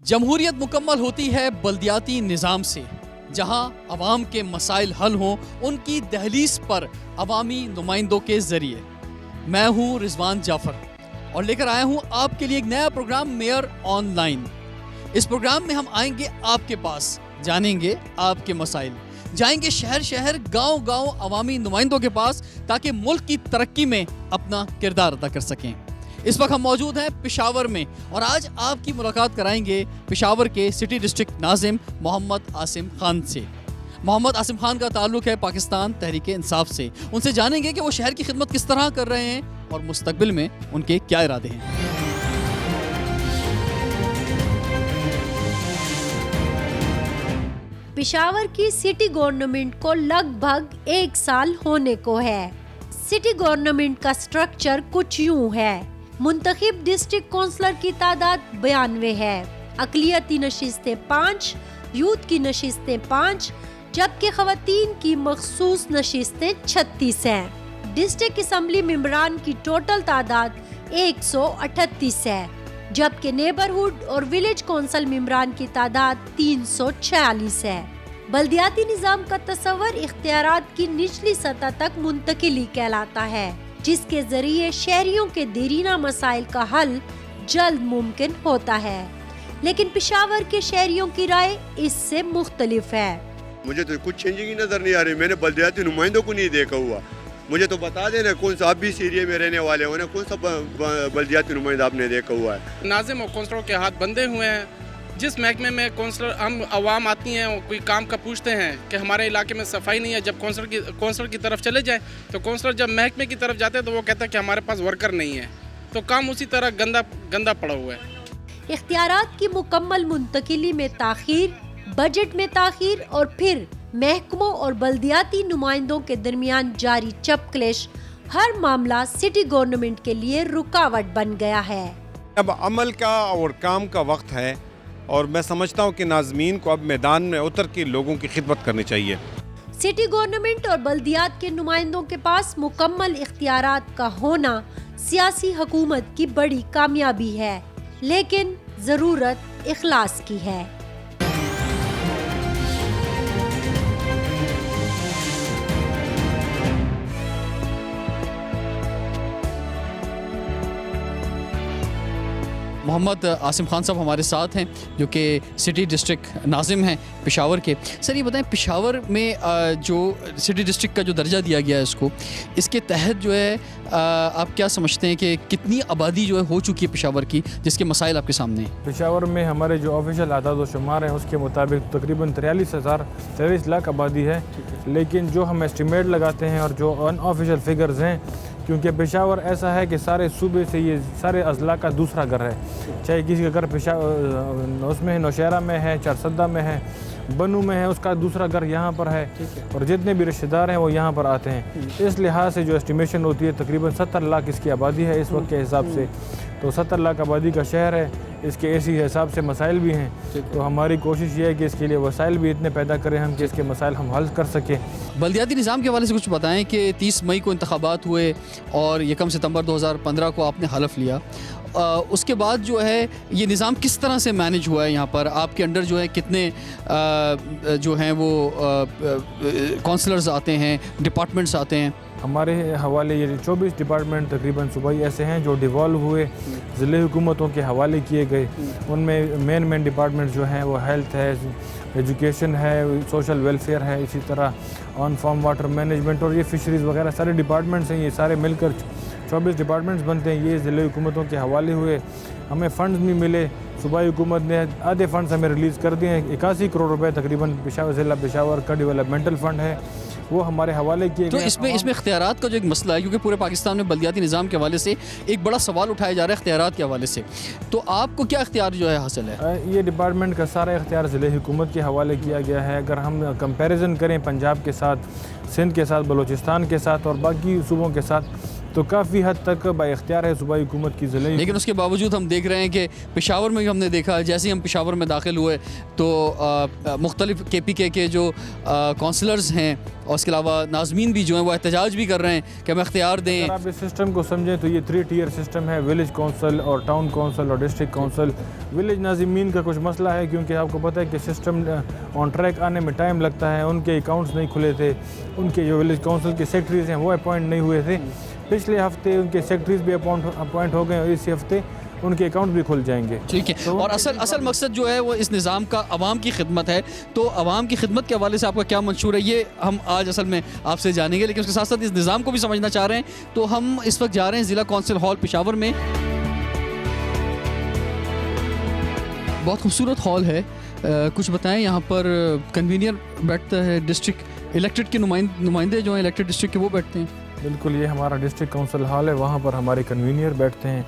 جمہوریت مکمل ہوتی ہے بلدیاتی نظام سے، جہاں عوام کے مسائل حل ہوں ان کی دہلیز پر عوامی نمائندوں کے ذریعے۔ میں ہوں رضوان جعفر اور لے کر آیا ہوں آپ کے لیے ایک نیا پروگرام میئر آن لائن۔ اس پروگرام میں ہم آئیں گے آپ کے پاس، جانیں گے آپ کے مسائل، جائیں گے شہر شہر گاؤں گاؤں عوامی نمائندوں کے پاس تاکہ ملک کی ترقی میں اپنا کردار ادا کر سکیں۔ اس وقت ہم موجود ہیں پشاور میں اور آج آپ کی ملاقات کرائیں گے پشاور کے سٹی ڈسٹرکٹ ناظم محمد عاصم خان سے۔ محمد عاصم خان کا تعلق ہے پاکستان تحریک انصاف سے۔ ان سے جانیں گے کہ وہ شہر کی خدمت کس طرح کر رہے ہیں اور مستقبل میں ان کے کیا ارادے ہیں۔ پشاور کی سٹی گورنمنٹ کو لگ بھگ 1 سال ہونے کو ہے۔ سٹی گورنمنٹ کا سٹرکچر کچھ یوں ہے۔ منتخب ڈسٹرکٹ کونسلر کی تعداد 92 ہے، اقلیتی نشستیں 5، یوتھ کی نشستیں 5، جبکہ خواتین کی مخصوص نشستیں 36 ہیں۔ ڈسٹرکٹ اسمبلی ممبران کی ٹوٹل تعداد 138 ہے، جبکہ نیبرہڈ اور ولیج کونسل ممبران کی تعداد 346 ہے۔ بلدیاتی نظام کا تصور اختیارات کی نچلی سطح تک منتقلی کہلاتا ہے، جس کے ذریعے شہریوں کے دیرینہ مسائل کا حل جلد ممکن ہوتا ہے، لیکن پشاور کے شہریوں کی رائے اس سے مختلف ہے۔ مجھے تو کچھ چینجنگ نظر نہیں آ رہی، میں نے بلدیاتی نمائندوں کو نہیں دیکھا ہوا۔ مجھے تو بتا دینا کون سا، آپ بھی اس ایریے میں رہنے والے ہو نا، کون سا بلدیاتی نمائندہ آپ نے دیکھا ہوا ہے؟ ناظم اور کونسلروں کے ہاتھ بندھے ہوئے ہیں۔ جس محکمے میں کونسلر ہم عوام آتی ہیں، کوئی کام کا پوچھتے ہیں کہ ہمارے علاقے میں صفائی نہیں ہے، جب کونسلر کی طرف چلے جائیں تو کونسلر جب محکمے کی طرف جاتے ہیں تو وہ کہتا ہے کہ ہمارے پاس ورکر نہیں ہے، تو کام اسی طرح گندا پڑا ہوا ہے۔ اختیارات کی مکمل منتقلی میں تاخیر، بجٹ میں تاخیر اور پھر محکموں اور بلدیاتی نمائندوں کے درمیان جاری چپکلش، ہر معاملہ سٹی گورنمنٹ کے لیے رکاوٹ بن گیا ہے۔ اب عمل کا اور کام کا وقت ہے اور میں سمجھتا ہوں کہ ناظمین کو اب میدان میں اتر کے لوگوں کی خدمت کرنی چاہیے۔ سٹی گورنمنٹ اور بلدیات کے نمائندوں کے پاس مکمل اختیارات کا ہونا سیاسی حکومت کی بڑی کامیابی ہے، لیکن ضرورت اخلاص کی ہے۔ محمد عاصم خان صاحب ہمارے ساتھ ہیں جو کہ سٹی ڈسٹرکٹ ناظم ہیں پشاور کے۔ سر یہ بتائیں پشاور میں جو سٹی ڈسٹرکٹ کا جو درجہ دیا گیا ہے اس کے تحت جو ہے آپ کیا سمجھتے ہیں کہ کتنی آبادی جو ہے ہو چکی ہے پشاور کی جس کے مسائل آپ کے سامنے ہیں؟ پشاور میں ہمارے جو آفیشیل اعداد و شمار ہیں اس کے مطابق تقریباً 43 لاکھ آبادی ہے، لیکن جو ہم اسٹیمیٹ لگاتے ہیں اور جو ان آفیشیل فگرز ہیں، کیونکہ پشاور ایسا ہے کہ سارے صوبے سے یہ سارے اضلاع کا دوسرا گھر ہے، چاہے کسی کا گھر اس میں نوشہرہ میں ہے، چارسدہ میں ہے، بنو میں ہے، اس کا دوسرا گھر یہاں پر ہے، اور جتنے بھی رشتہ دار ہیں وہ یہاں پر آتے ہیں۔ اس لحاظ سے جو اسٹیمیشن ہوتی ہے تقریباً 70 لاکھ اس کی آبادی ہے اس وقت کے حساب سے، تو 70 لاکھ آبادی کا شہر ہے، اس کے اسی حساب سے مسائل بھی ہیں، تو ہماری کوشش یہ ہے کہ اس کے لیے وسائل بھی اتنے پیدا کریں ہم کہ اس کے مسائل ہم حل کر سکیں۔ بلدیاتی نظام کے حوالے سے کچھ بتائیں کہ 30 مئی کو انتخابات ہوئے اور 1 ستمبر 2015 کو آپ نے حلف لیا، اس کے بعد جو ہے یہ نظام کس طرح سے مینج ہوا ہے؟ یہاں پر آپ کے انڈر جو ہے کتنے جو ہیں وہ کونسلرز آتے ہیں، ڈپارٹمنٹس آتے ہیں؟ ہمارے حوالے یہ 24 ڈپارٹمنٹ تقریباً صوبائی ایسے ہیں جو ڈیوالو ہوئے، ضلعی حکومتوں کے حوالے کیے گئے۔ ان میں مین ڈپارٹمنٹ جو ہیں وہ ہیلتھ ہے، ایجوکیشن ہے، سوشل ویلفیئر ہے، اسی طرح آن فارم واٹر مینجمنٹ اور یہ فشریز وغیرہ سارے ڈپارٹمنٹس ہیں، یہ سارے مل کر 24 ڈپارٹمنٹس بنتے ہیں۔ یہ ضلعی حکومتوں کے حوالے ہوئے، ہمیں فنڈز بھی ملے، صوبائی حکومت نے آدھے فنڈز ہمیں ریلیز کر دیے ہیں، 81 کروڑ روپے تقریباً پشاور ضلع پشاور کا ڈیولپمنٹل فنڈ ہے، وہ ہمارے حوالے کیے گئے۔ تو اس میں اختیارات کا جو ایک مسئلہ ہے، کیونکہ پورے پاکستان میں بلدیاتی نظام کے حوالے سے ایک بڑا سوال اٹھایا جا رہا ہے اختیارات کے حوالے سے، تو آپ کو کیا اختیار جو ہے حاصل ہے؟ یہ ڈپارٹمنٹ کا سارا اختیار ضلع حکومت کے حوالے کیا گیا ہے۔ اگر ہم کمپیریزن کریں پنجاب کے ساتھ، سندھ کے ساتھ، بلوچستان کے ساتھ اور باقی صوبوں کے ساتھ، تو کافی حد تک بااختیار ہے صوبائی حکومت کی ضلعی. لیکن اس کے باوجود ہم دیکھ رہے ہیں کہ پشاور میں ہم نے دیکھا جیسے ہی ہم پشاور میں داخل ہوئے تو مختلف KPK کے جو کونسلرز ہیں اور اس کے علاوہ ناظمین بھی جو ہیں وہ احتجاج بھی کر رہے ہیں کہ ہمیں اختیار دیں. اگر آپ اس سسٹم کو سمجھیں تو یہ 3 ٹیئر سسٹم ہے, ولیج کونسل اور ٹاؤن کونسل اور ڈسٹرکٹ کونسل. ولیج ناظمین کا کچھ مسئلہ ہے کیونکہ آپ کو پتہ ہے کہ سسٹم آن ٹریک آنے میں ٹائم لگتا ہے. ان کے اکاؤنٹس نہیں کھلے تھے, ان کے جو ولیج کونسل کے سیکٹریز ہیں وہ اپوائنٹ نہیں ہوئے تھے. پچھلے ہفتے ان کے سیکٹریز بھی اپوائنٹ ہو گئے اور اسی ہفتے ان کے اکاؤنٹ بھی کھل جائیں گے. ٹھیک ہے, اور اصل مقصد جو ہے وہ اس نظام کا عوام کی خدمت ہے. تو عوام کی خدمت کے حوالے سے آپ کا کیا منشور ہے یہ ہم آج اصل میں آپ سے جانیں گے, لیکن اس کے ساتھ ساتھ اس نظام کو بھی سمجھنا چاہ رہے ہیں. تو ہم اس وقت جا رہے ہیں ضلع کونسل ہال پشاور میں. بہت خوبصورت ہال ہے. کچھ بتائیں, یہاں پر کنوینئر بیٹھتا ہے, ڈسٹرکٹ الیکٹڈ کے نمائندے جو ہیں الیکٹڈ ڈسٹرکٹ کے وہ بیٹھتے ہیں. بالکل, یہ ہمارا ڈسٹرکٹ کونسل ہال ہے, وہاں پر ہمارے کنوینئر بیٹھتے ہیں,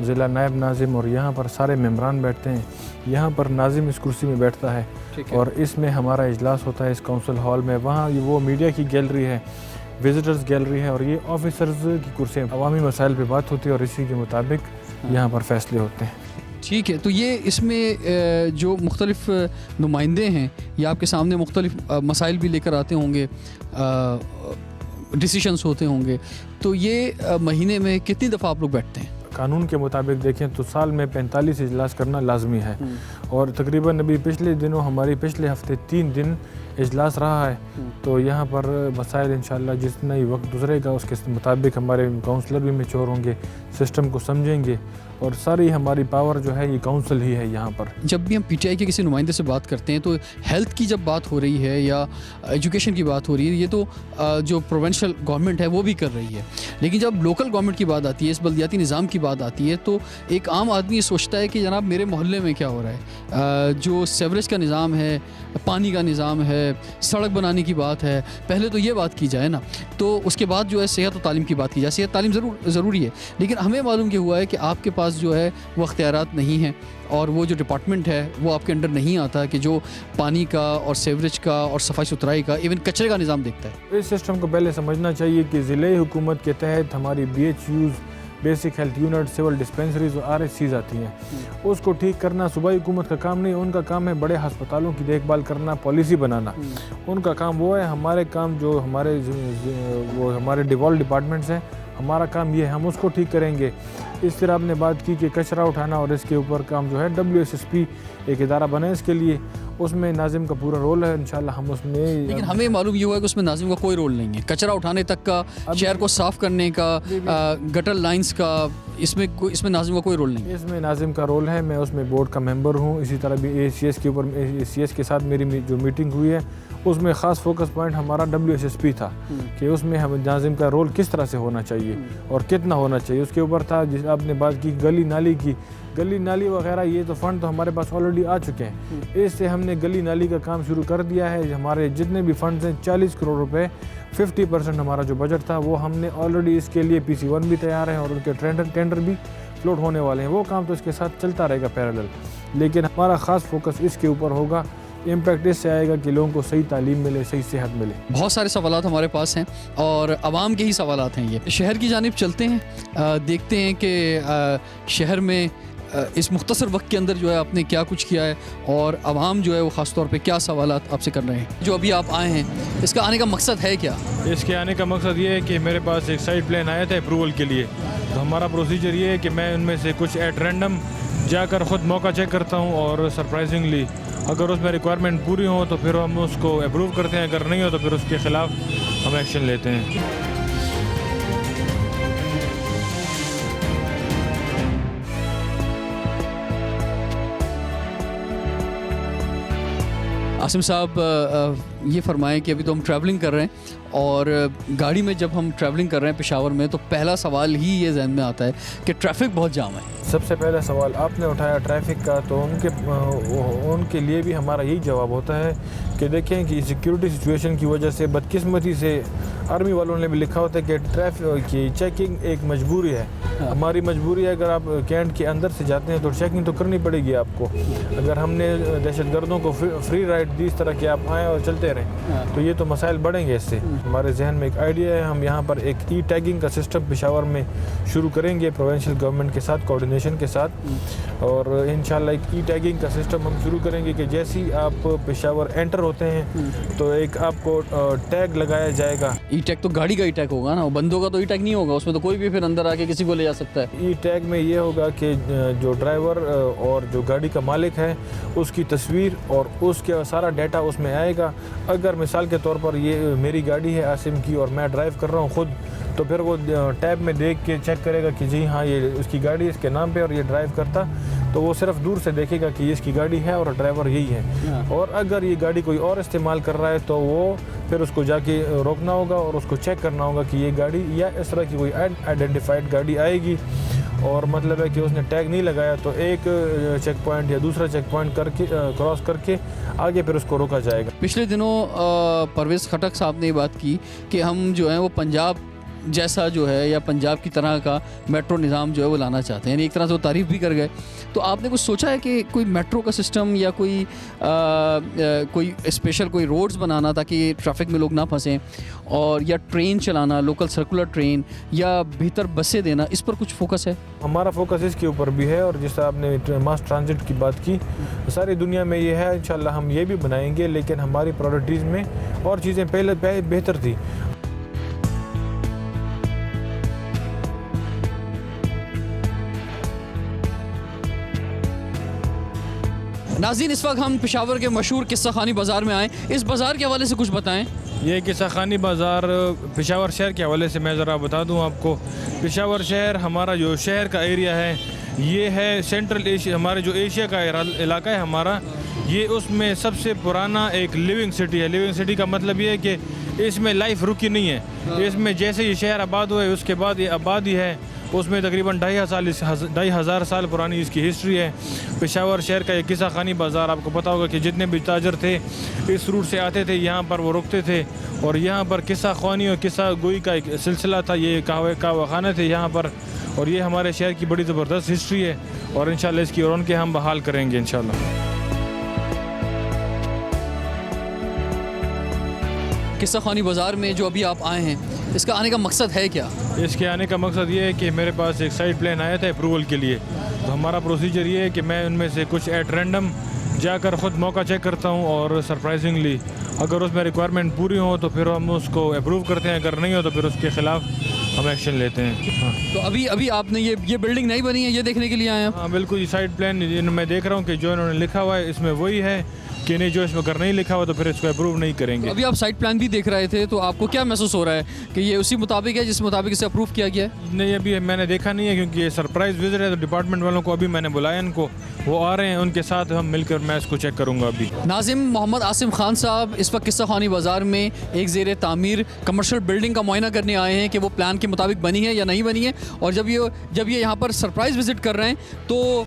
ضلع نائب ناظم, اور یہاں پر سارے ممبران بیٹھتے ہیں. یہاں پر ناظم اس کرسی میں بیٹھتا ہے اور اس میں ہمارا اجلاس ہوتا ہے اس کونسل ہال میں. وہاں وہ میڈیا کی گیلری ہے, وزٹرز گیلری ہے, اور یہ آفیسرز کی کرسی. عوامی مسائل پہ بات ہوتی ہے اور اسی کے مطابق یہاں پر فیصلے ہوتے ہیں. ٹھیک ہے, تو یہ اس میں جو مختلف نمائندے ہیں یہ آپ کے سامنے مختلف مسائل بھی لے کر آتے ہوں گے, ڈیسیشنز ہوتے ہوں گے. تو یہ مہینے میں کتنی دفعہ آپ لوگ بیٹھتے ہیں؟ قانون کے مطابق دیکھیں تو سال میں 45 اجلاس کرنا لازمی ہے, اور تقریباً ابھی پچھلے دنوں ہماری پچھلے ہفتے 3 دن اجلاس رہا ہے. تو یہاں پر مسائل انشاءاللہ جتنا ہی وقت گزرے گا اس کے مطابق ہمارے کونسلر بھی میچور ہوں گے, سسٹم کو سمجھیں گے, اور ساری ہماری پاور جو ہے یہ کونسل ہی ہے یہاں پر. جب بھی ہم PTI کے کسی نمائندے سے بات کرتے ہیں تو ہیلتھ کی جب بات ہو رہی ہے یا ایجوکیشن کی بات ہو رہی ہے, یہ تو جو پروونشل گورنمنٹ ہے وہ بھی کر رہی ہے. لیکن جب لوکل گورنمنٹ کی بات آتی ہے, اس بلدیاتی نظام کی بات آتی ہے, تو ایک عام آدمی یہ سوچتا ہے کہ جناب میرے محلے میں کیا ہو رہا ہے. جو سیوریج کا نظام ہے, پانی کا نظام ہے, سڑک بنانے کی بات ہے, پہلے تو یہ بات کی جائے نا. تو اس کے بعد جو ہے صحت و تعلیم کی بات کی جائے. صحت تعلیم ضروری ہے, لیکن ہمیں معلوم یہ ہوا ہے کہ آپ کے پاس جو ہے وہ اختیارات نہیں ہیں, اور وہ جو ڈپارٹمنٹ ہے وہ آپ کے انڈر نہیں آتا کہ جو پانی کا اور سیوریج کا اور صفائی ستھرائی کا, ایون کچرے کا نظام دیکھتا ہے. اس سسٹم کو پہلے سمجھنا چاہیے کہ ضلعی حکومت کے تحت ہماری BHUs, basic health unit, civil dispensaries اور RHCs آتی ہیں. اس کو ٹھیک کرنا صوبائی حکومت کا کام نہیں, ان کا کام ہے بڑے ہسپتالوں کی دیکھ بھال کرنا, پالیسی بنانا. ان کا کام وہ ہے. ہمارے کام جو ہمارے ڈیوالو ڈپارٹمنٹس ہیں, ہمارا کام یہ ہے, ہم اس کو ٹھیک کریں گے. اس طرح آپ نے بات کی کہ کچرا اٹھانا, اور اس کے اوپر کام جو ہے WSSP ایک ادارہ بنا ہے اس کے لیے, اس میں ناظم کا پورا رول ہے. انشاءاللہ ہم اس میں, لیکن ہمیں معلوم یہ ہوا ہے کہ اس میں ناظم کا کوئی رول نہیں ہے. کچرا اٹھانے تک کا, شہر کو صاف کرنے کا, گٹر لائنز کا, اس میں ناظم کا کوئی رول نہیں ہے. اس میں ناظم کا رول ہے. میں اس میں بورڈ کا ممبر ہوں. اسی طرح بھی ACS کے اوپر, ACS کے ساتھ میری جو میٹنگ ہوئی ہے اس میں خاص فوکس پوائنٹ ہمارا WSSP تھا کہ اس میں ہم ناظم کا رول کس طرح سے ہونا چاہیے اور کتنا ہونا چاہیے. اس کے اوپر تھا جس آپ نے بات کی گلی نالی کی, گلی نالی وغیرہ, یہ تو فنڈ تو ہمارے پاس آلریڈی آ چکے ہیں. اس سے ہم نے گلی نالی کا کام شروع کر دیا ہے. ہمارے جتنے بھی فنڈز ہیں 40 کروڑ روپے, 50% ہمارا جو بجٹ تھا وہ ہم نے آلریڈی اس کے لیے PC1 بھی تیار ہے, اور ان کے ٹینڈر بھی فلوٹ ہونے والے ہیں. وہ کام تو اس کے ساتھ چلتا رہے گا پیرالل, لیکن ہمارا خاص فوکس اس کے اوپر ہوگا. امپیکٹ اس سے آئے گا کہ لوگوں کو صحیح تعلیم ملے, صحیح صحت ملے. بہت سارے سوالات ہمارے پاس ہیں اور عوام کے ہی سوالات ہیں. یہ شہر کی جانب چلتے ہیں, دیکھتے ہیں کہ شہر میں اس مختصر وقت کے اندر جو ہے آپ نے کیا کچھ کیا ہے, اور عوام جو ہے وہ خاص طور پہ کیا سوالات آپ سے کر رہے ہیں. جو ابھی آپ آئے ہیں, اس کا آنے کا مقصد ہے کیا؟ اس کے آنے کا مقصد یہ ہے کہ میرے پاس ایک سائٹ پلان آیا تھا اپروول کے لیے. تو ہمارا پروسیجر یہ ہے کہ میں ان میں سے کچھ ایٹ رینڈم جا کر خود موقع چیک کرتا ہوں, اور سرپرائزنگلی اگر اس میں ریکوائرمنٹ پوری ہو تو پھر ہم اس کو اپروو کرتے ہیں, اگر نہیں ہو تو پھر اس کے خلاف ہم ایکشن لیتے ہیں. عاصم صاحب یہ فرمائیں کہ ابھی تو ہم ٹریولنگ کر رہے ہیں, اور گاڑی میں جب ہم ٹریولنگ کر رہے ہیں پشاور میں, تو پہلا سوال ہی یہ ذہن میں آتا ہے کہ ٹریفک بہت جام ہے. سب سے پہلا سوال آپ نے اٹھایا ٹریفک کا, تو ان کے لیے بھی ہمارا یہی جواب ہوتا ہے کہ دیکھیں کہ سیکیورٹی سچویشن کی وجہ سے بدقسمتی سے آرمی والوں نے بھی لکھا ہوتا ہے کہ ٹریفک کی چیکنگ ایک مجبوری ہے. हमारी मजबूरी है, अगर आप कैंट के अंदर से जाते हैं तो चेकिंग तो करनी पड़ेगी आपको। अगर हमने दहशतगर्दों को फ्री राइड दी इस तरह कि आप आएँ और चलते रहें तो ये तो मसाइल बढ़ेंगे इससे। हमारे जहन में एक आइडिया है, हम यहाँ पर एक ई टैगिंग का सिस्टम पेशावर में शुरू करेंगे प्रोविंशियल गवर्नमेंट के साथ कोऑर्डिनेशन के साथ, और इंशाल्लाह एक ई टैगिंग का सिस्टम हम शुरू करेंगे कि जैसे ही आप पेशावर एंटर होते हैं तो एक आपको टैग लगाया जाएगा। ई टैग तो गाड़ी का ई टैग होगा ना, बंदों का तो ई टैग नहीं होगा, उसमें तो कोई भी फिर अंदर आके किसी को ले जा सकता है। ई टैग में ये होगा कि जो ड्राइवर और जो गाड़ी का मालिक है उसकी तस्वीर और उसके सारा डाटा उसमें आएगा। अगर मिसाल के तौर पर ये मेरी गाड़ी है आसिम की और मैं ड्राइव कर रहा हूँ खुद, तो फिर वो टैब में देख के चेक करेगा कि जी हाँ ये उसकी गाड़ी इसके नाम पे और ये ड्राइव करता, तो वो सिर्फ दूर से देखेगा कि ये इसकी गाड़ी है और ड्राइवर यही है। और अगर ये गाड़ी कोई और इस्तेमाल कर रहा है तो वो फिर उसको जाके रोकना होगा और उसको चेक करना होगा कि ये गाड़ी या इस तरह की कोई आइडेंटिफाइड गाड़ी आएगी और मतलब है कि उसने टैग नहीं लगाया तो एक चेक पॉइंट या दूसरा चेक पॉइंट करके क्रॉस करके आगे फिर उसको रोका जाएगा। पिछले दिनों परवेज़ खटक साहब ने ये बात की कि हम जो है वो पंजाब जैसा जो है या पंजाब की तरह का मेट्रो निज़ाम जो है वो लाना चाहते हैं, यानी एक तरह से वो तारीफ़ भी कर गए। तो आपने कुछ सोचा है कि कोई मेट्रो का सिस्टम या कोई स्पेशल कोई रोड्स बनाना ताकि ट्रैफिक में लोग ना फंसें, और या ट्रेन चलाना, लोकल सर्कुलर ट्रेन, या बेहतर बसें देना, इस पर कुछ फोकस है? हमारा फोकस इसके ऊपर भी है, और जैसा आपने मास ट्रांजिट की बात की, सारी दुनिया में ये है, इंशाल्लाह हम ये भी बनाएंगे, लेकिन हमारी प्रायोरिटीज़ में और चीज़ें पहले बेहतर थी। नाज़रीन, इस वक्त हम पेशावर के मशहूर किस्सा खानी बाज़ार में आए, इस बाज़ार के हवाले से कुछ बताएं। ये किस्सा खानी बाज़ार पेशावर शहर के हवाले से मैं ज़रा बता दूं आपको। पेशावर शहर हमारा जो शहर का एरिया है ये है सेंट्रल एशिया, हमारे जो एशिया का इलाका है हमारा, ये उसमें सबसे पुराना एक लिविंग सिटी है। लिविंग सिटी का मतलब ये है कि इसमें लाइफ रुकी नहीं है, इसमें जैसे ये शहर आबाद हुए उसके बाद ये आबादी है, उसमें तकरीबन 2,500 साल पुरानी इसकी हिस्ट्री है। पेशावर शहर का एक किस्सा खानी बाज़ार, आपको पता होगा कि जितने भी ताजर थे इस रूट से आते थे, यहाँ पर वो रुकते थे और यहाँ पर किस्सा ख़वानी और किस्सा गोई का एक सिलसिला था। ये कहवा खाने थे यहाँ पर, और ये हमारे शहर की बड़ी ज़बरदस्त हिस्ट्री है और इंशाल्लाह इसकी रौनकें हम बहाल करेंगे इंशाल्लाह। किस्सा खानी बाज़ार में जो अभी आप आए हैं, इसका आने का मकसद है क्या? इसके आने का मकसद ये है कि मेरे पास एक साइड प्लान आया था अप्रूवल के लिए, तो हमारा प्रोसीजर ये है कि मैं उनमें से कुछ एट रैंडम जाकर ख़ुद मौका चेक करता हूँ और सरप्राइजिंगली अगर उसमें रिक्वायरमेंट पूरी हो तो फिर हम उसको अप्रूव करते हैं, अगर नहीं हो तो फिर उसके ख़िलाफ़ हम एक्शन लेते हैं। हाँ, तो अभी आपने ये बिल्डिंग नहीं बनी है, ये देखने के लिए आए हैं? हाँ बिल्कुल, ये साइड प्लान मैं देख रहा हूँ कि जो इन्होंने लिखा हुआ है इसमें वही है कि नहीं, जो इसमें अगर नहीं लिखा हुआ तो फिर इसको अप्रूव नहीं करेंगे। तो अभी आप साइट प्लान भी देख रहे थे, तो आपको क्या महसूस हो रहा है कि ये उसी मुताबिक है जिस मुताबिक इसे अप्रूव किया गया है? नहीं, अभी मैंने देखा नहीं है क्योंकि ये सरप्राइज़ विजिट है, तो डिपार्टमेंट वालों को अभी मैंने बुलाया, इनको वो आ रहे हैं, उनके साथ हम मिलकर मैं इसको चेक करूँगा। अभी नाज़िम मोहम्मद आसिम खान साहब इस वक्त किस्सा खानी बाज़ार में एक ज़ेर तामीर कमर्शियल बिल्डिंग का मुआयना करने आए हैं कि वो प्लान के मुताबिक बनी है या नहीं बनी है, और जब ये यहाँ पर सरप्राइज़ विज़िट कर रहे हैं तो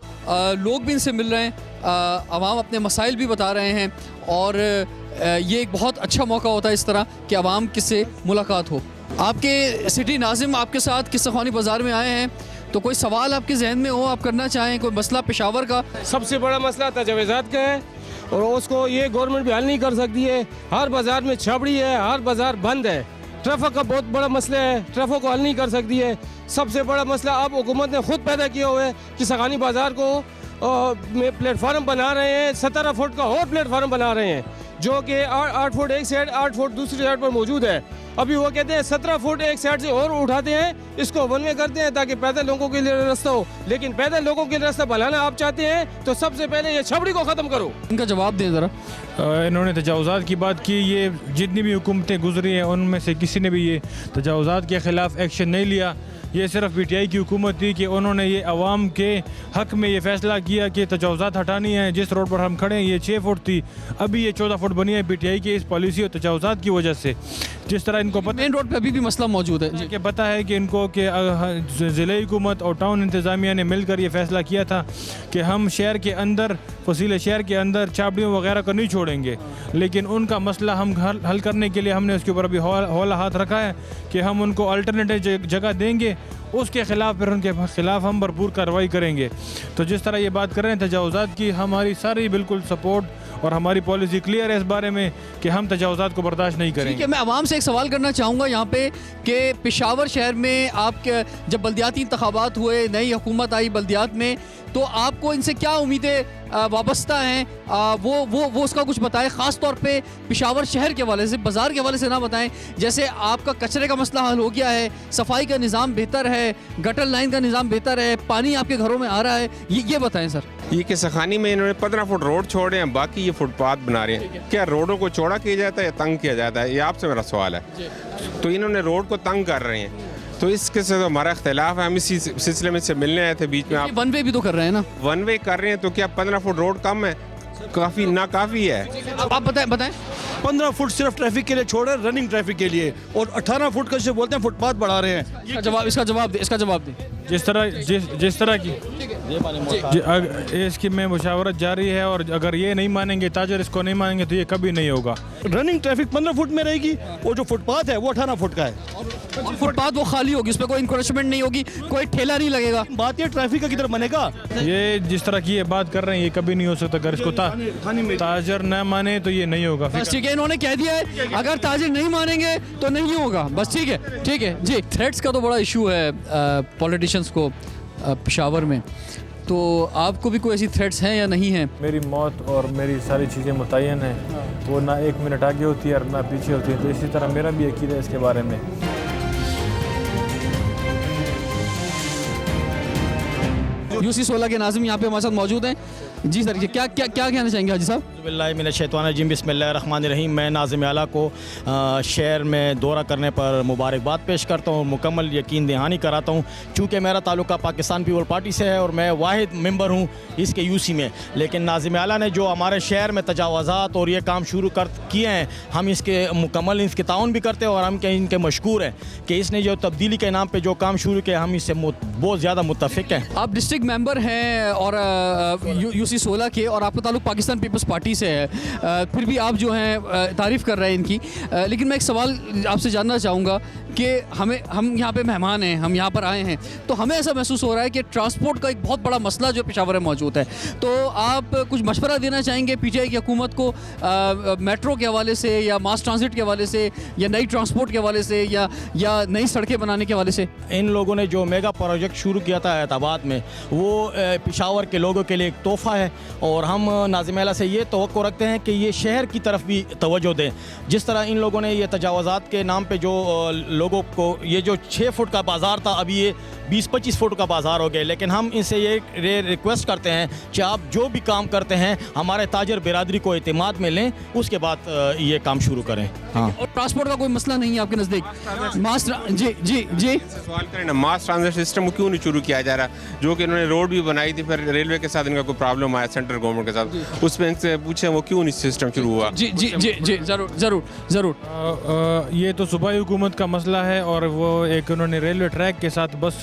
लोग भी इनसे मिल रहे हैं, आवाम अपने मसाइल भी बता रहे हैं, और ये एक बहुत अच्छा मौका होता है इस तरह कि आवाम किससे मुलाकात हो। आपके सिटी नाज़िम आपके साथ किस्सा खानी बाज़ार में आए हैं, तो कोई सवाल आपके जहन में हो, आप करना चाहें, कोई मसला पेशावर का? सबसे बड़ा मसला तजावज़ात का है और उसको ये गवर्नमेंट भी हल नहीं कर सकती है। हर बाज़ार में छाबड़ी है, हर बाज़ार बंद है, ट्रैफिक का बहुत बड़ा मसला है, ट्रैफिक को हल नहीं कर सकती है। सबसे बड़ा मसला अब हुकूमत ने खुद पैदा किया हुआ है कि सखानी बाज़ार को में प्लेटफार्म बना रहे हैं, 17 फुट का और प्लेटफार्म बना रहे हैं जो कि 8 फुट एक साइड 8 फुट दूसरी साइड पर मौजूद है। अभी वो कहते हैं 17 फुट एक साइड से और उठाते हैं, इसको वन वे करते हैं ताकि पैदल लोगों के लिए रास्ता हो, लेकिन पैदल लोगों के लिए रास्ता बनाना आप चाहते हैं तो सबसे पहले ये छबड़ी को ख़त्म करो। इनका जवाब दें ज़रा। इन्होंने तजावज़ात की बात की, ये जितनी भी हुकूमतें गुजरी हैं उनमें से किसी ने भी ये तजावज़ात के ख़िलाफ़ एक्शन नहीं लिया। ये सिर्फ PTI की हुकूमत थी कि उन्होंने ये अवाम के हक़ में ये फ़ैसला किया कि तजावज़ात हटानी है। जिस रोड पर हम खड़े हैं ये 6 फुट थी, अभी ये 14 फुट बनी है PTI की इस पॉलिसी और तजावज़ात की वजह से। जिस तरह इनको पता मेन रोड पे अभी भी मसला मौजूद है जी। कि पता है कि इनको कि ज़िले हुकूमत और टाउन इंतज़ामिया ने मिलकर ये फ़ैसला किया था कि हम शहर के अंदर फसीले शहर के अंदर छाबड़ियों वगैरह को नहीं छोड़ेंगे, लेकिन उनका मसला हम हल करने के लिए हमने उसके ऊपर अभी हौला हाथ रखा है कि हम उनको अल्टरनेटिव जगह देंगे, उसके ख़िलाफ़ फिर उनके ख़िलाफ़ हम भरपूर कार्रवाई करेंगे। तो जिस तरह ये बात कर रहे हैं तजावुज़ात की, हमारी सारी बिल्कुल सपोर्ट और हमारी पॉलिसी क्लियर है इस बारे में कि हम तजावुज़ात को बर्दाश्त नहीं ठीक है। करेंगे। मैं आवाम से एक सवाल करना चाहूँगा यहाँ पे कि पेशावर शहर में आपके जब बल्दियाती इंतखाबात हुए, नई हुकूमत आई बल्दियात में, तो आपको इनसे क्या उम्मीदें वाबस्ता हैं, वो उसका कुछ बताएं, ख़ास तौर पे पेशावर शहर के हवाले से, बाज़ार के हवाले से ना बताएं। जैसे आपका कचरे का मसला हल हो गया है, सफाई का निज़ाम बेहतर है, गटर लाइन का निज़ाम बेहतर है, पानी आपके घरों में आ रहा है, ये बताएं सर। ये कि सखानी में इन्होंने 15 फुट रोड छोड़े हैं, बाकी ये फुटपाथ बना रहे हैं। क्या रोडों को चौड़ा किया जाता है या तंग किया जाता है, ये आपसे मेरा सवाल है। तो इन्होंने रोड को तंग कर रहे हैं, तो इसके से तो हमारा इख्तिलाफ है। हम इसी सिलसिले में से मिलने आए थे बीच में। आप वन वे भी तो कर रहे हैं ना। वन वे कर रहे हैं, तो क्या 15 फुट रोड कम है? काफ़ी ना काफ़ी है। आप बताएं 15 फुट सिर्फ ट्रैफिक के लिए छोड़ रहे हैं, रनिंग ट्रैफिक के लिए, और 18 फुट का जिसे बोलते हैं फुटपाथ बढ़ा रहे हैं। इसका जवाब दे। जिस तरह की इसकी में मुशावरत जारी है, और अगर ये नहीं मानेंगे, ताजर इसको नहीं मानेंगे, तो ये कभी नहीं होगा। रनिंग ट्रैफिक 15 फुट में रहेगी, और जो फुटपाथ है वो 18 फुट का है। फुटपाथ वो खाली होगी, उस पर कोई इंक्रोचमेंट नहीं होगी, कोई ठेला नहीं लगेगा। बात ये ट्रैफिक का किधर बनेगा। ये जिस तरह की ये बात कर रहे हैं, ये कभी नहीं हो सकता। अगर इसको ताजर न माने तो ये नहीं होगा। बस ठीक है, इन्होंने कह दिया है अगर ताजिर नहीं मानेंगे तो नहीं होगा, बस ठीक है जी। थ्रेट्स का तो बड़ा इशू है पॉलिटिशियंस को पेशावर में, तो आपको भी कोई ऐसी थ्रेट्स हैं या नहीं हैं? मेरी मौत और मेरी सारी चीज़ें मुतय्यन हैं, वो ना 1 मिनट आगे होती है और ना पीछे होती है, तो इसी तरह मेरा भी अकीदा है इसके बारे में। यूसी 16 के नाज़िम यहाँ पे हमारे साथ मौजूद हैं। जी सर, क्या कहना चाहेंगे हाजी साहब? बिस्मिल्लाहिर्रहमानिर्रहीम, बिस्मिल्लाहिर्रहमानिर्रहीम। मैं नाज़िम आला को शहर में दौरा करने पर मुबारकबाद पेश करता हूँ, मुकम्मल यकीन दहानी कराता हूँ। चूँकि मेरा ताल्लुका पाकिस्तान पीपल पार्टी से है और मैं वाहिद मेंबर हूँ इसके यूसी में, लेकिन नाज़िम आला ने जो हमारे शहर में तजावज़ात और ये काम शुरू किए हैं, हम इसके मुकम्मल इसके ताउन भी करते हैं और हम इनके मशकूर हैं कि इसने जो तब्दीली के नाम पर जो काम शुरू किया, हम इससे बहुत ज़्यादा मुत्तफ़िक़ हैं। आप डिस्ट्रिक्ट मेंबर हैं और यूसी 16 के, और आपका ताल्लुक पाकिस्तान पीपल्स पार्टी से है, फिर भी आप जो हैं तारीफ़ कर रहे हैं इनकी, लेकिन मैं एक सवाल आपसे जानना चाहूँगा कि हम यहाँ पे मेहमान हैं, हम यहाँ पर आए हैं, तो हमें ऐसा महसूस हो रहा है कि ट्रांसपोर्ट का एक बहुत बड़ा मसला जो पेशावर में मौजूद है। तो आप कुछ मशवरा देना चाहेंगे पीटीआई की हुकूमत को मेट्रो के हवाले से, या मास ट्रांजिट के हवाले से, या नई ट्रांसपोर्ट के हवाले से, या नई सड़कें बनाने के हवाले से? इन लोगों ने जो मेगा प्रोजेक्ट शुरू किया था हैदराबाद में, वो पेशावर के लोगों के लिए एक तोहफ़ा है, और हम नाज़िम आला से ये तवक्को रखते हैं कि ये शहर की तरफ भी तवज्जो दें। जिस तरह इन लोगों ने ये तजावज़ात के नाम पे जो लोगों को, ये जो 6 फुट का बाज़ार था, अभी ये 20-25 फुट का बाज़ार हो गया। लेकिन हम इनसे ये रिक्वेस्ट करते हैं कि आप जो भी काम करते हैं हमारे ताजर बिरादरी को एतमाद में लें, उसके बाद ये काम शुरू करें। हाँ, और ट्रांसपोर्ट का कोई मसला नहीं है आपके नज़दीक? जी सवाल करें ना, मास ट्रांजिट सिस्टम क्यों नहीं शुरू किया जा रहा, जो कि इन्होंने रोड भी बनाई थी, फिर रेलवे के साथ इनका कोई प्रॉब्लम आया सेंट्रल गवर्नमेंट के साथ, उसमें इनसे पूछे वो क्यों नहीं सिस्टम शुरू हुआ? जी ज़रूर। ये तो सूबाई हुकूमत का मसला है, और वो एक उन्होंने रेलवे ट्रैक के साथ बस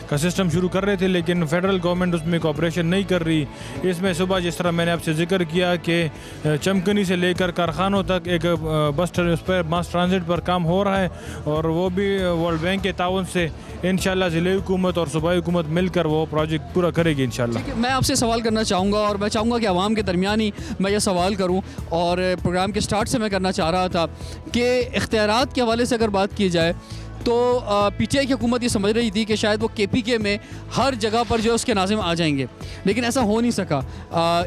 का सिस्टम शुरू कर रहे थे, लेकिन फेडरल गवर्नमेंट उसमें कोऑपरेशन नहीं कर रही। इसमें सुबह जिस तरह मैंने आपसे जिक्र किया कि चमकनी से लेकर कारखानों तक एक बस उस पर मास ट्रांजिट पर काम हो रहा है, और वो भी वर्ल्ड बैंक के ताउन से इंशाल्लाह ज़िले हुकूमत और सूबाई हुकूमत मिलकर वो प्रोजेक्ट पूरा करेगी इंशाल्लाह। मैं आपसे सवाल करना चाहूँगा, और मैं चाहूँगा कि आवाम के दरमियान ही मैं ये सवाल करूँ, और प्रोग्राम के स्टार्ट से मैं करना चाह रहा था कि इख्तियारात के हवाले से अगर बात की जाए, तो पीटीआई की हुकूमत ये समझ रही थी कि शायद वो केपीके में हर जगह पर जो है उसके नाज़िम आ जाएंगे, लेकिन ऐसा हो नहीं सका।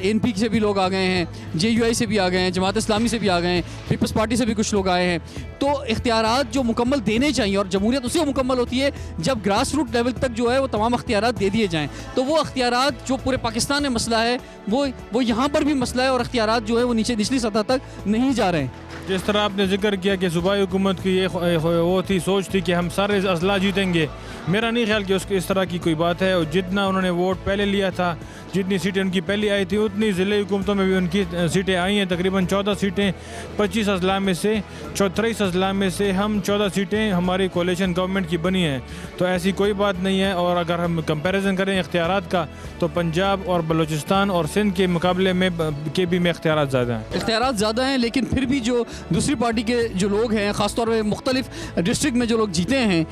एनपी से भी लोग आ गए हैं, जेयूआई से भी आ गए हैं, जमात इस्लामी से भी आ गए हैं, पीपल्स पार्टी से भी कुछ लोग आए हैं। तो इख्तियारात जो मुकम्मल देने चाहिए, और जमहूरियत उसी को मुकम्मल होती है जब ग्रास रूट लेवल तक जो है वो तमाम इख्तियारात दे दिए जाएँ। तो वो इख्तियारात जो पूरे पाकिस्तान में मसला है, वो यहाँ पर भी मसला है, और इख्तियारात जो है वो निचली सतह तक नहीं जा रहे हैं। जिस तरह आपने जिक्र किया कि सूबाई हुकूमत की ये वो थी सोच थी कि हम सारे अजला जीतेंगे, मेरा नहीं ख्याल कि उसकी इस तरह की कोई बात है। और जितना उन्होंने वोट पहले लिया था, जितनी सीटें उनकी पहले आई थी उतनी ज़िले हुकूमतों में भी उनकी सीटें आई हैं। तकरीबन 14 सीटें 25 अजला में से 23 अजला में से हम 14 सीटें हमारी कोalition गवर्नमेंट की बनी हैं। तो ऐसी कोई बात नहीं है। और अगर हम कंपैरिजन करें इख्तियारात का तो पंजाब और बलूचिस्तान और सिंध के मुकाबले में के भी में इख्तियारात ज़्यादा हैं। इख्तियारात ज़्यादा हैं, लेकिन फिर भी जो दूसरी पार्टी के जो लोग हैं, ख़ासतौर पर मुख्तलिफ डिस्ट्रिक्ट में जो लोग जीते हैं,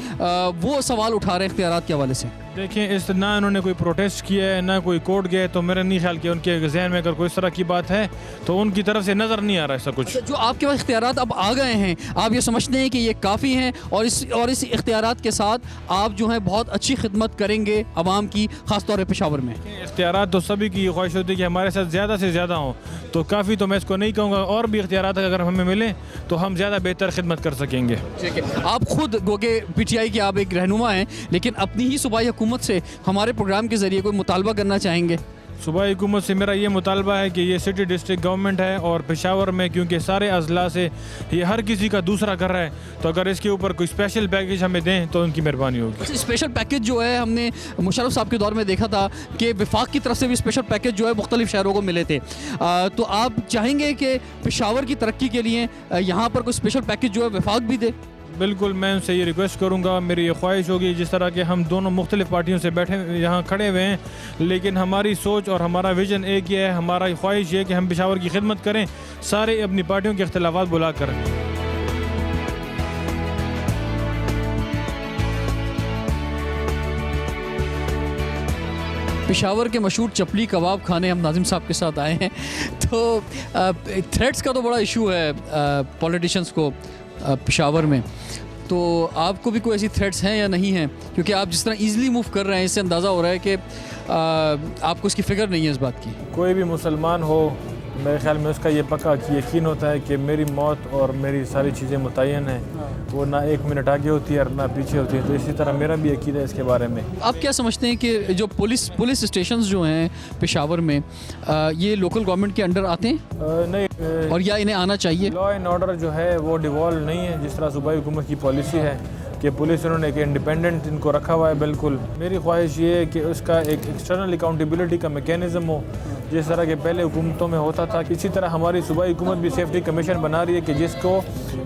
वो सवाल उठा रहे हैं इख्तियारात के हवाले से। देखिए, इस ना उन्होंने कोई प्रोटेस्ट किया है ना कोई कोर्ट गए, तो मेरा नहीं ख्याल कि उनके जहन में अगर कोई इस तरह की बात है तो उनकी तरफ से नज़र नहीं आ रहा ऐसा कुछ। जो आपके पास इख्तियारात अब आ गए हैं, आप ये समझते हैं कि ये काफ़ी हैं और इस इख्तियारात के साथ आप जो है बहुत अच्छी खिदमत करेंगे आवाम की, ख़ासतौर पर पेशावर में? इख्तियारात तो सभी की ख्वाहिश होती है कि हमारे साथ ज़्यादा से ज़्यादा हों, तो काफ़ी तो मैं इसको नहीं कहूँगा। और भी इख्तियारात अगर हमें मिले तो हम ज़्यादा बेहतर खिदमत कर सकेंगे। ठीक है, आप खुद गोगे PTI के आप एक रहनुमा हैं, लेकिन अपनी ही सूबाई हुकूमत से हमारे प्रोग्राम के ज़रिए कोई मुतालबा करना चाहेंगे? सूबाई हुकूमत से मेरा ये मुतालबा है कि ये सिटी डिस्ट्रिक्ट गवर्नमेंट है और पेशावर में क्योंकि सारे अजला से ये हर किसी का दूसरा घर है, तो अगर इसके ऊपर कोई स्पेशल पैकेज हमें दें तो उनकी मेहरबानी होगी। स्पेशल पैकेज जो है हमने मुशर्रफ साहब के दौर में देखा था कि वफाक की तरफ से भी स्पेशल पैकेज जो है मुख्तलिफ शहरों को मिले थे। तो आप चाहेंगे कि पेशावर की तरक्की के लिए यहाँ पर कोई स्पेशल पैकेज जो है वफाक भी दे? बिल्कुल, मैं उनसे ये रिक्वेस्ट करूंगा, मेरी ये ख्वाहिश होगी जिस तरह के हम दोनों मुख्तलिफ पार्टियों से बैठे यहाँ खड़े हुए हैं, लेकिन हमारी सोच और हमारा विजन एक ही है। हमारा ख्वाहिश ये है कि हम पेशावर की खिदमत करें, सारे अपनी पार्टियों के इख्तिलाफात बुला कर। पेशावर के मशहूर चपली कबाब खाने हम नाजिम साहब के साथ आए हैं। तो थ्रेट्स का तो बड़ा इशू है पॉलिटिशियंस को पेशावर में, तो आपको भी कोई ऐसी थ्रेट्स हैं या नहीं हैं? क्योंकि आप जिस तरह इजीली मूव कर रहे हैं, इससे अंदाज़ा हो रहा है कि आपको इसकी फ़िक्र नहीं है इस बात की। कोई भी मुसलमान हो, मेरे ख्याल में उसका ये पक्का यकीन होता है कि मेरी मौत और मेरी सारी चीज़ें मुतय्यन हैं, वो ना एक मिनट आगे होती है और ना पीछे होती है। तो इसी तरह मेरा भी यकीन है इसके बारे में। आप क्या समझते हैं कि जो पुलिस स्टेशंस जो हैं पेशावर में, ये लोकल गवर्नमेंट के अंडर आते हैं? नहीं, और या इन्हें आना चाहिए? लॉ एंड ऑर्डर जो है वो डिवॉल्व नहीं है, जिस तरह सूबाई हुकूमत की पॉलिसी है कि पुलिस उन्होंने एक इंडिपेंडेंट इनको रखा हुआ है। बिल्कुल मेरी ख्वाहिश ये है कि उसका एक एक्सटर्नल अकाउंटेबिलिटी का मैकेनिज़्म हो, जिस तरह के पहले हुकूमतों में होता था। इसी तरह हमारी सूबाई हुकूमत भी सेफ्टी कमीशन बना रही है कि जिसको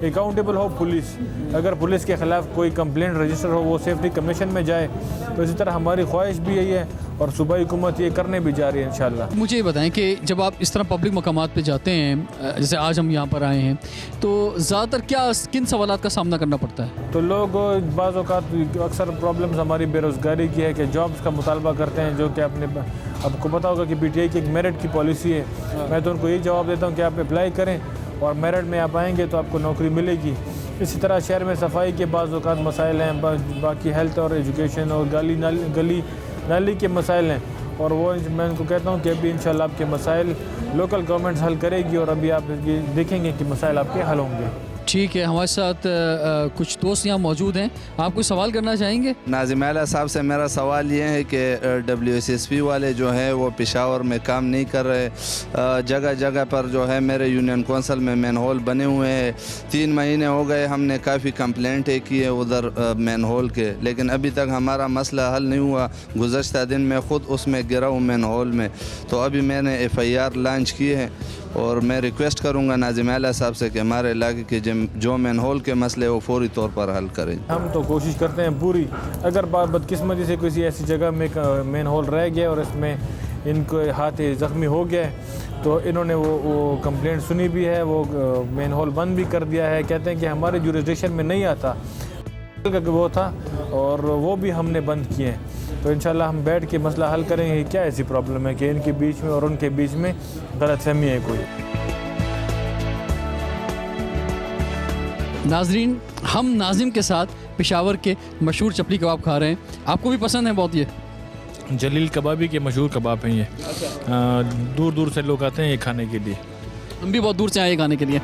अकाउंटेबल हो पुलिस, अगर पुलिस के ख़िलाफ़ कोई कंप्लेंट रजिस्टर हो वो सेफ्टी कमीशन में जाए। तो इसी तरह हमारी ख्वाहिश भी यही है और सूबाई हुकूमत ये करने भी जा रही है इंशाल्लाह। मुझे ये बताएं कि जब आप इस तरह पब्लिक मकामात पे जाते हैं, जैसे आज हम यहाँ पर आए हैं, तो ज़्यादातर किन सवालात का सामना करना पड़ता है? तो लोग बाज़ औक़ात अक्सर प्रॉब्लम्स हमारी बेरोज़गारी की है कि जॉब्स का मुतालबा करते हैं, जो कि आपको पता होगा कि PTI की एक मेरिट की पॉलिसी है। मैं तो उनको यही जवाब देता हूँ कि आप अप्लाई करें और मेरिट में आप आएँगे तो आपको नौकरी मिलेगी। इसी तरह शहर में सफाई के बाज़ औक़ात मसाइल हैं, बाकी हेल्थ और एजुकेशन और गली नाली के मसाइल हैं, और वो मैं उनको कहता हूँ कि अभी इंशाल्लाह आपके मसाइल लोकल गवर्नमेंट हल करेगी और अभी आप ये देखेंगे कि मसाइल आपके हल होंगे। ठीक है, हमारे साथ कुछ दोस्त यहाँ मौजूद हैं। आप कोई सवाल करना चाहेंगे? नाज़िम आला साहब से मेरा सवाल ये है कि WSSP वाले जो है वो पेशावर में काम नहीं कर रहे। जगह जगह पर जो है मेरे यूनियन कौंसिल में मैन होल बने हुए हैं। 3 महीने हो गए, हमने काफ़ी कंप्लेंटें की है उधर मैन होल के, लेकिन अभी तक हमारा मसला हल नहीं हुआ। गुज़श्ता दिन मैं ख़ुद उसमें गिरा हूँ मैन होल में, तो अभी मैंने FIR लॉन्च की है और मैं रिक्वेस्ट करूँगा नाज़िम आला साहब से कि हमारे इलाके के जो मैन होल के मसले वो फौरी तौर पर हल करें। हम तो कोशिश करते हैं पूरी, अगर बदकिस्मती से किसी ऐसी जगह में मैन होल रह गया और इसमें इनको हाथ ज़ख्मी हो गया है तो इन्होंने वो कंप्लेंट सुनी भी है, वो मैन होल बंद भी कर दिया है। कहते हैं कि हमारे जुरिसडिक्शन में नहीं आता वो था और वो भी हमने बंद किए हैं। तो इंशाल्लाह हम बैठ के मसला हल करेंगे क्या ऐसी प्रॉब्लम है कि इनके बीच में और उनके बीच में गलतफहमी है कोई। नाजरीन, हम नाजिम के साथ पेशावर के मशहूर चपली कबाब खा रहे हैं। आपको भी पसंद है बहुत? ये जलील कबाबी के मशहूर कबाब हैं ये। दूर दूर से लोग आते हैं ये खाने के लिए। हम भी बहुत दूर से आए खाने के लिए।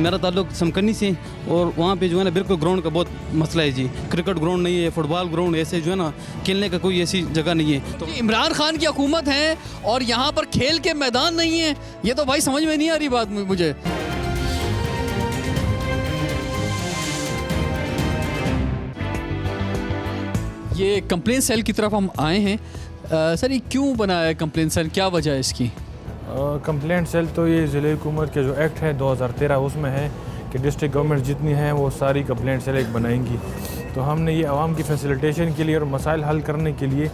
मेरा ताल्लुक समकनी से, और वहाँ पे जो है ना बिल्कुल ग्राउंड का बहुत मसला है जी। क्रिकेट ग्राउंड नहीं है, फुटबॉल ग्राउंड ऐसे जो है ना खेलने का कोई ऐसी जगह नहीं है। तो इमरान खान की हुकूमत है और यहाँ पर खेल के मैदान नहीं है, ये तो भाई समझ में नहीं आ रही बात मुझे। یہ کمپلین سیل کی طرف ہم آئے ہیں. سر یہ کیوں بنایا ہے کمپلین سیل, کیا وجہ ہے اس کی؟ کمپلینٹ سیل تو یہ ضلع حکومت کے جو ایکٹ ہے 2013 اس میں ہے کہ ڈسٹرکٹ گورنمنٹ جتنی ہیں وہ ساری کمپلینٹ سیل ایک بنائیں گی. تو ہم نے یہ عوام کی فیسیلیٹیشن کے لیے اور مسائل حل کرنے کے لیے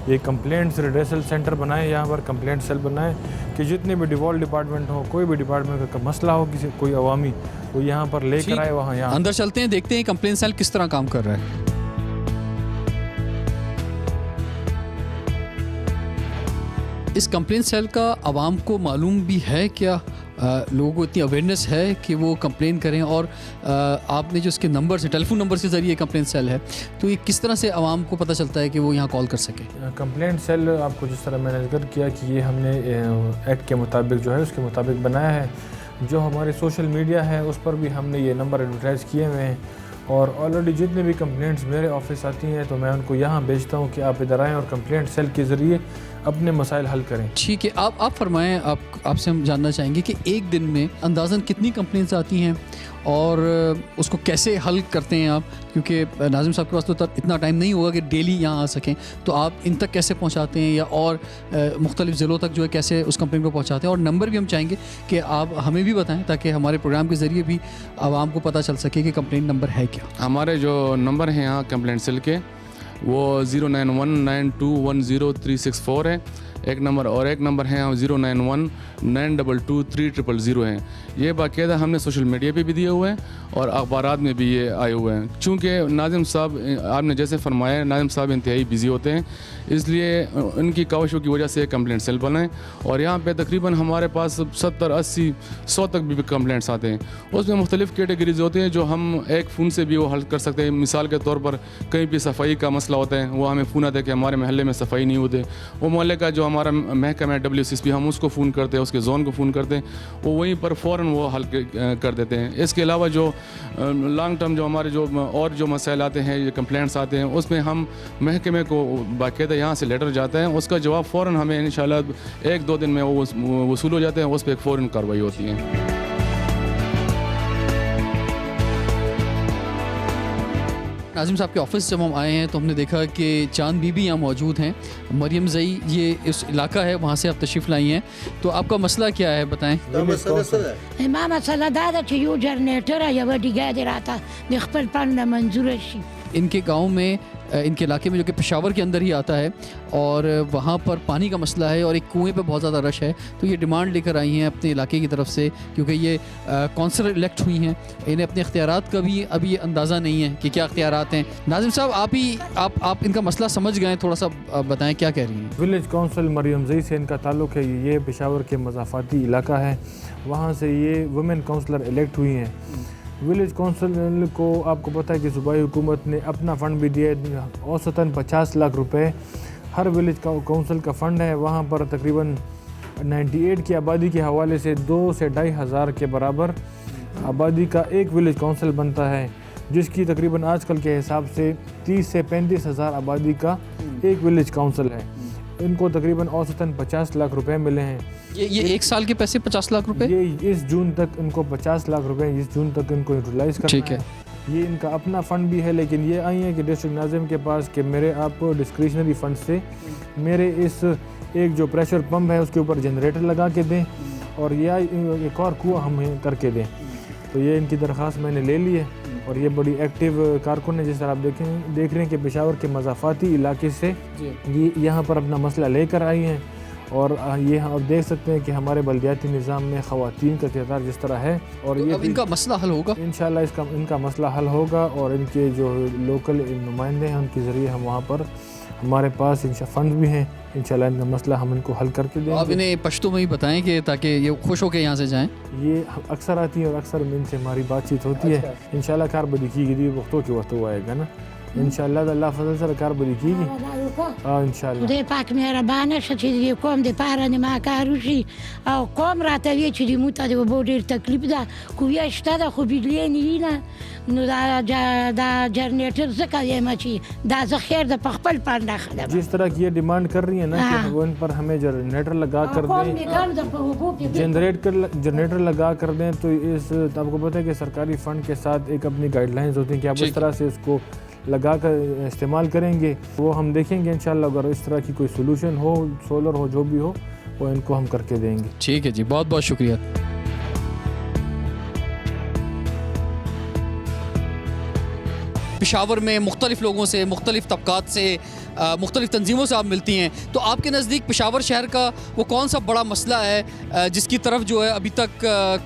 یہ کمپلینٹس ریڈریسل سینٹر بنائے, یہاں پر کمپلینٹ سیل بنائے کہ جتنے بھی ڈیفالٹ ڈپارٹمنٹ ہو, کوئی بھی ڈپارٹمنٹ کا مسئلہ ہو کسی کوئی عوامی, وہ یہاں پر لے کر آئے. وہاں یہاں اندر چلتے ہیں, دیکھتے ہیں کمپلین سیل کس طرح کام کر رہا ہے. اس کمپلین سیل کا عوام کو معلوم بھی ہے کیا؟ لوگوں کو اتنی اویئرنیس ہے کہ وہ کمپلین کریں؟ اور آپ نے جو اس کے نمبر سے ٹیلی فون نمبر کے ذریعے کمپلین سیل ہے, تو یہ کس طرح سے عوام کو پتہ چلتا ہے کہ وہ یہاں کال کر سکے؟ کمپلینٹ سیل آپ کو جس طرح میں نے ذکر کیا کہ یہ ہم نے ایکٹ کے مطابق جو ہے اس کے مطابق بنایا ہے. جو ہمارے سوشل میڈیا ہے اس پر بھی ہم نے یہ نمبر ایڈورٹائز کیے ہوئے ہیں, اور آلریڈی جتنے بھی کمپلینٹس میرے آفس آتی ہیں تو میں ان کو یہاں بھیجتا ہوں کہ آپ ادھر آئیں اور کمپلینٹ سیل کے ذریعے اپنے مسائل حل کریں. ٹھیک ہے, آپ فرمائیں, آپ سے ہم جاننا چاہیں گے کہ ایک دن میں اندازاً کتنی کمپلینٹس آتی ہیں اور اس کو کیسے حل کرتے ہیں آپ؟ کیونکہ ناظم صاحب کے پاس تو اتنا ٹائم نہیں ہوگا کہ ڈیلی یہاں آ سکیں, تو آپ ان تک کیسے پہنچاتے ہیں یا اور مختلف ضلعوں تک جو ہے کیسے اس کمپلین کو پہنچاتے ہیں؟ اور نمبر بھی ہم چاہیں گے کہ آپ ہمیں بھی بتائیں تاکہ ہمارے پروگرام کے ذریعے بھی عوام کو پتہ چل سکے کہ کمپلین نمبر ہے کیا. ہمارے جو نمبر ہیں یہاں کمپلینٹ سیل کے وہ 091921036 ہے ایک نمبر, اور ایک نمبر ہے 091922300 ہیں. یہ باقاعدہ ہم نے سوشل میڈیا پہ بھی دیے ہوئے ہیں اور اخبارات میں بھی یہ آئے ہوئے ہیں. چونکہ ناظم صاحب, آپ نے جیسے فرمایا, ناظم صاحب انتہائی بزی ہوتے ہیں, اس لیے ان کی کاوشوں کی وجہ سے کمپلینٹ سیل بنائیں. اور یہاں پہ تقریباً ہمارے پاس 70 80 100 تک بھی کمپلینٹس آتے ہیں. اس میں مختلف کیٹیگریز ہوتے ہیں جو ہم ایک فون سے بھی وہ حل کر سکتے ہیں. مثال کے طور پر کہیں بھی صفائی کا مسئلہ ہوتا ہے, وہ ہمیں فون آتا ہے کہ ہمارے محلے میں صفائی نہیں ہوتے, وہ محلے کا جو ہمارا محکمہ ہے WCSP, ہم اس کو فون کرتے ہیں, اس کے زون کو فون کرتے ہیں, وہ وہیں پر فوراً وہ حل کر دیتے ہیں. اس کے علاوہ جو لانگ ٹرم جو ہمارے جو اور جو مسائل آتے ہیں, یہ کمپلینٹس آتے ہیں, اس میں ہم محکمے کو باقاعدہ یہاں سے لیٹر جاتا ہے, اس کا جواب فوراً ہمیں انشاءاللہ 1-2 دن میں وہ وصول ہو جاتے ہیں, اس پہ ایک فوراً کارروائی ہوتی ہے. ناظم صاحب کے آفس جب ہم آئے ہیں تو ہم نے دیکھا کہ چاند بی بی یہاں موجود ہیں. مریم زئی یہ اس علاقہ ہے, وہاں سے آپ تشریف لائی ہیں, تو آپ کا مسئلہ کیا ہے بتائیں؟ ما مسئلہ دا ده چې یو جنریټر یوه ډیګه دې راته د خپل پلان نه منظوره شي. ان کے گاؤں میں, ان کے علاقے میں جو کہ پشاور کے اندر ہی آتا ہے, اور وہاں پر پانی کا مسئلہ ہے اور ایک کنویں پہ بہت زیادہ رش ہے, تو یہ ڈیمانڈ لے کر آئی ہیں اپنے علاقے کی طرف سے, کیونکہ یہ کونسلر الیکٹ ہوئی ہیں, انہیں اپنے اختیارات کا بھی ابھی اندازہ نہیں ہے کہ کیا اختیارات ہیں. ناظم صاحب آپ ان کا مسئلہ سمجھ گئے, تھوڑا سا بتائیں کیا کہہ رہی ہیں؟ ولیج کونسل مریم زئی سے ان کا تعلق ہے. یہ پشاور کے مضافاتی علاقہ ہے, وہاں سے یہ ویمن کونسلر الیکٹ ہوئی ہیں. ولیج کونسل کو آپ کو پتہ ہے کہ صوبائی حکومت نے اپنا فنڈ بھی دیا ہے, اوسطاً 50 لاکھ روپے ہر ولیج کونسل کا فنڈ ہے. وہاں پر تقریباً 98 کی آبادی کے حوالے سے 2 سے 2.5 ہزار کے برابر آبادی کا ایک ولیج کونسل بنتا ہے, جس کی تقریباً آج کل کے حساب سے 30 سے 35 ہزار آبادی کا ایک ولیج کونسل ہے. ان کو تقریباً اوسطاً 50 لاکھ روپے ملے ہیں. یہ ایک سال کے پیسے 50 لاکھ روپے, یہ اس جون تک ان کو 50 لاکھ روپے اس جون تک ان کو یوٹیلائز کرنا ہے. یہ ان کا اپنا فنڈ بھی ہے, لیکن یہ آئی ہیں کہ ڈسٹرکٹ ناظم کے پاس کہ میرے آپ ڈسکریشنری فنڈ سے میرے اس ایک جو پریشر پمپ ہے اس کے اوپر جنریٹر لگا کے دیں, اور یا ایک اور کنواں ہمیں کر کے دیں. تو یہ ان کی درخواست میں نے لے لی ہے, اور یہ بڑی ایکٹیو کارکن ہے. جس طرح آپ دیکھ رہے ہیں کہ پشاور کے مضافاتی علاقے سے یہ یہاں پر اپنا مسئلہ لے کر آئی ہیں, اور یہ آپ دیکھ سکتے ہیں کہ ہمارے بلدیاتی نظام میں خواتین کا کردار جس طرح ہے, اور یہ ان کا مسئلہ حل ہوگا انشاءاللہ. ان کا مسئلہ حل ہوگا, اور ان کے جو لوکل نمائندے ہیں ان کے ذریعے ہم وہاں پر ہمارے پاس فنڈ بھی ہیں, انشاءاللہ ان کا مسئلہ ہم ان کو حل کر کے دیں. آپ انہیں پشتو میں ہی بتائیں کہ تاکہ یہ خوش ہو کے یہاں سے جائیں. یہ اکثر آتی ہیں اور اکثر ان سے ہماری بات چیت ہوتی ہے. انشاءاللہ کار بدی کی گئی وقتوں کے وقت آئے گا نا, انشاءاللہ اللہ فضل سره کار بدی کیږي. انشاءالله خدای پاک مهربانه شه چې د قوم د پاره نه ما کار وشي, او قوم راته وی چې د موته د وبو ډېر تکلیف ده, کویا شته ده خو بجلی نه نه, نو دا جنریټر څخه یم چې دا زه خیر د خپل پانډه خدای جس طرح کی یہ ڈیمانڈ کر رہی ہیں نا کہ وہ ان پر ہمیں جنریٹر لگا کر دیں, جنریٹر لگا کر دیں. تو اس آپ کو پتہ ہے کہ سرکاری فنڈ کے ساتھ ایک اپنی گائیڈ لائنز ہوتی ہیں کہ آپ اس طرح سے اس کو लगा कर इस्तेमाल करेंगे, वो हम देखेंगे इंशाल्लाह। अगर इस तरह की कोई सोल्यूशन हो, सोलर हो, जो भी हो, वो इनको हम करके देंगे। ठीक है जी, बहुत बहुत शुक्रिया। पेशावर में मुख्तलिफ़ लोगों से, मुख्तलिफ़ तबकात से, मुख्तलिफ़ तंजीमों से आप मिलती हैं, तो आपके नज़दीक पेशावर शहर का वो कौन सा बड़ा मसला है जिसकी तरफ जो है अभी तक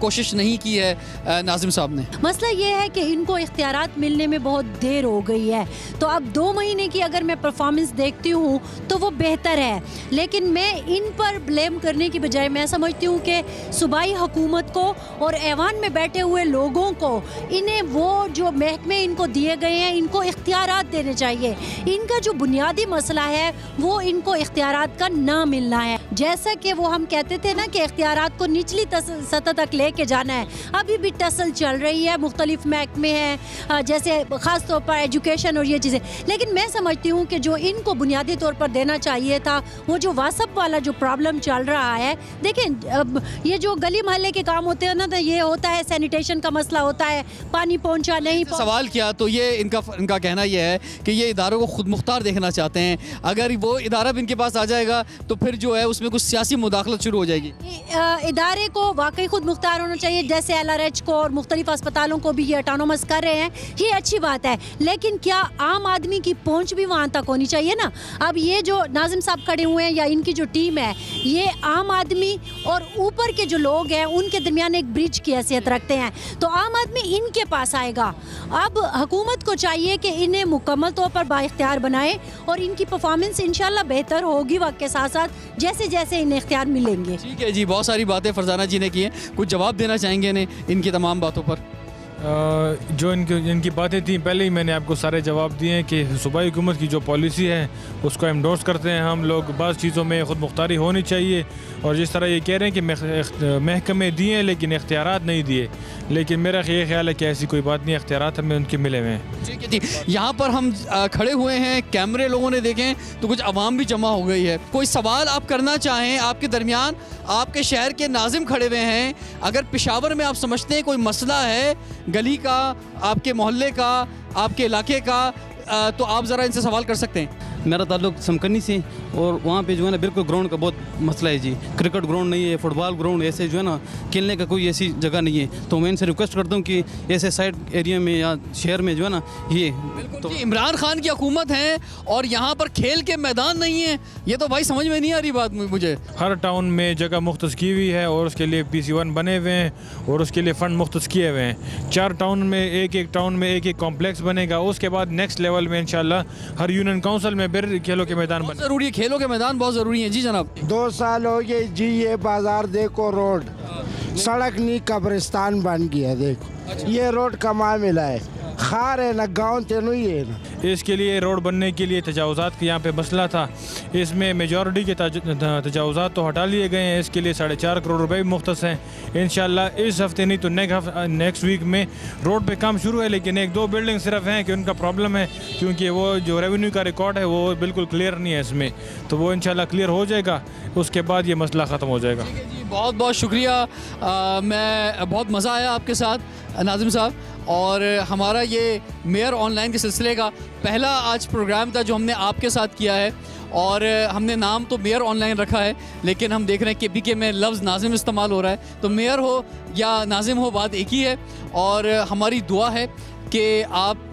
कोशिश नहीं की है नाज़िम साहब ने? मसला ये है कि इनको इख्तियारात मिलने में बहुत देर हो गई है। तो अब 2 महीने की अगर मैं परफॉर्मेंस देखती हूँ तो वो बेहतर है, लेकिन मैं इन पर ब्लेम करने की बजाय मैं समझती हूँ कि सूबाई हुकूमत को और ऐवान में बैठे हुए लोगों को, इन्हें वो जो महकमे इनको दिए गए हैं, इनको इख्तियारात देने चाहिए। इनका जो बुनियादी मसला है वो इनको इख्तियारात का ना मिलना है। जैसा कि वो हम कहते थे ना कि इख्तियारात को निचली सतह तक लेके जाना है, अभी भी टसल चल रही है, मुख्तलिफ महकमे हैं, जैसे ख़ास तौर पर एजुकेशन और ये चीज़ें। लेकिन मैं समझती हूँ कि जो इनको बुनियादी तौर पर देना चाहिए था, वो जो वासप वाला जो प्रॉब्लम चल रहा है, देखें अब ये जो गली मोहल्ले के काम होते हैं ना, तो ये होता है सैनिटेशन का मसला होता है, पानी पहुँचा नहीं। सवाल किया तो ये इनका कहना ये है कि ये इदारों को खुद मुख्तार देखना चाहते हैं। अगर वो इदारा भी इनके पास आ जाएगा तो फिर जो है उसमें कुछ सियासी मुदाखलत शुरू हो जाएगी। इदारे को वाकई खुद मुख्तार होना चाहिए, जैसे LRH को और मुख्तलिफ अस्पतालों को भी ये ऑटोनोमस कर रहे हैं, ये अच्छी बात है। लेकिन क्या आम आदमी की पहुंच भी वहाँ तक होनी चाहिए ना। अब ये जो नाज़िम साहब खड़े हुए हैं या इनकी जो टीम है, ये आम आदमी और ऊपर के जो लोग हैं उनके दरमियान एक ब्रिज की हैसियत रखते हैं, तो आम आदमी इनके पास आएगा। अब हुकूमत को चाहिए कि इन्हें मुकम्मल तौर पर बाइख्तियार बनाए और इनकी परफॉर्मेंस इंशाल्लाह बेहतर होगी वक्त के साथ साथ, जैसे जैसे इन्हें इख्तियार मिलेंगे। ठीक है जी, बहुत सारी बातें फरजाना जी ने की हैं, कुछ जवाब देना चाहेंगे इन्हें इनकी तमाम बातों पर? जो इनकी बातें थी पहले ही मैंने आपको सारे जवाब दिए हैं कि सूबाई हुकूमत की जो पॉलिसी है उसको एंडोर्स करते हैं हम लोग। बाज़ चीज़ों में खुद मुख्तारी होनी चाहिए, और जिस तरह ये कह रहे हैं कि महकमे दिए लेकिन इख्तियारात नहीं दिए, लेकिन मेरा ये ख्याल है कि ऐसी कोई बात नहीं, इख्तियारात हमें उनके मिले हुए हैं। ठीक है जी, यहाँ पर हम खड़े हुए हैं, कैमरे लोगों ने देखें तो कुछ आवाम भी जमा हो गई है। कोई सवाल आप करना चाहें आपके दरमियान, आपके शहर के नाज़िम खड़े हुए हैं, अगर पेशावर में आप समझते हैं कोई मसला है गली का, आपके मोहल्ले का, आपके इलाके का, तो आप ज़रा इनसे सवाल कर सकते हैं। मेरा ताल्लुक समकनी से, और वहाँ पे जो है ना बिल्कुल ग्राउंड का बहुत मसला है जी। क्रिकेट ग्राउंड नहीं है, फुटबॉल ग्राउंड ऐसे जो है ना खेलने का कोई ऐसी जगह नहीं है। तो मैं इनसे रिक्वेस्ट करता हूँ कि ऐसे साइड एरिया में या शहर में जो है ना ये तो इमरान खान की हुकूमत है और यहाँ पर खेल के मैदान नहीं है, ये तो भाई समझ में नहीं आ रही बात मुझे। हर टाउन में जगह मुख्तस की हुई है और उसके लिए PC1 बने हुए हैं और उसके लिए फ़ंड मुख्तस किए हुए हैं। 4 टाउन में एक टाउन में एक कॉम्प्लेक्स बनेगा, उसके बाद नेक्स्ट लेवल में इंशाल्लाह हर यूनियन काउंसिल में फिर खेलों के मैदान बने। जरूरी है, खेलों के मैदान बहुत ज़रूरी है जी जनाब। 2 साल हो गए जी, ये बाजार देखो, रोड सड़क नहीं कब्रिस्तान बन गया। देखो ये रोड कमा मिला है, खार है ना गाँव तेनू ही है ना। इसके लिए रोड बनने के लिए तजावुज़ात का यहाँ पे मसला था, इसमें मेजॉरिटी के तजावुज़ात तो हटा लिए गए हैं। इसके लिए 4.5 करोड़ रुपए भी मुख्तस हैं। इंशाल्लाह इस हफ्ते नहीं तो नेक्स्ट वीक में रोड पे काम शुरू है, लेकिन 1-2 बिल्डिंग सिर्फ हैं कि उनका प्रॉब्लम है, क्योंकि वो जो रेवेन्यू का रिकॉर्ड है वो बिल्कुल क्लियर नहीं है इसमें, तो वो इंशाल्लाह क्लियर हो जाएगा, उसके बाद ये मसला ख़त्म हो जाएगा। बहुत बहुत शुक्रिया, मैं बहुत मज़ा आया आपके साथ नाज़िम साहब, और हमारा ये मेयर ऑनलाइन के सिलसिले का पहला आज प्रोग्राम था जो हमने आपके साथ किया है, और हमने नाम तो मेयर ऑनलाइन रखा है, लेकिन हम देख रहे हैं कि BK में लफ्ज़ नाज़िम इस्तेमाल हो रहा है, तो मेयर हो या नाज़िम हो बात एक ही है। और हमारी दुआ है कि आप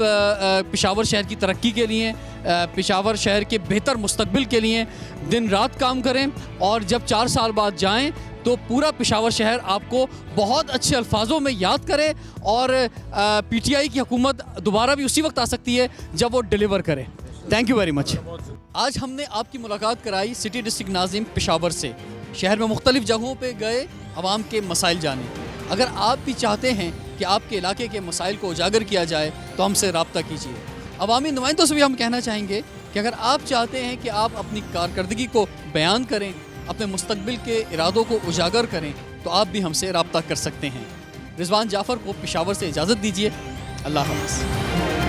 पेशावर शहर की तरक्की के लिए, पेशावर शहर के बेहतर मुस्तकबिल के लिए दिन रात काम करें, और जब 4 साल बाद जाएं तो पूरा पेशावर शहर आपको बहुत अच्छे अल्फाजों में याद करे, और PTI की हुकूमत दोबारा भी उसी वक्त आ सकती है जब वो डिलीवर करे। Thank you very much. आज हमने आपकी मुलाकात कराई सिटी डिस्ट्रिक्ट नाज़िम पेशावर से। शहर में मुख्तलिफ जगहों पे गए आवाम के मसाइल जाने। अगर आप भी चाहते हैं कि आपके इलाके के मसाइल को उजागर किया जाए तो हमसे रब्ता कीजिए। अवामी नुमाइंदों से भी हम कहना चाहेंगे कि अगर आप चाहते हैं कि आप अपनी कारकर्दगी को बयान करें, अपने मुस्तकबिल के इरादों को उजागर करें, तो आप भी हमसे रब्ता कर सकते हैं। रिजवान जाफ़र को पेशावर से इजाज़त दीजिए। अल्लाह हाफ़िज़।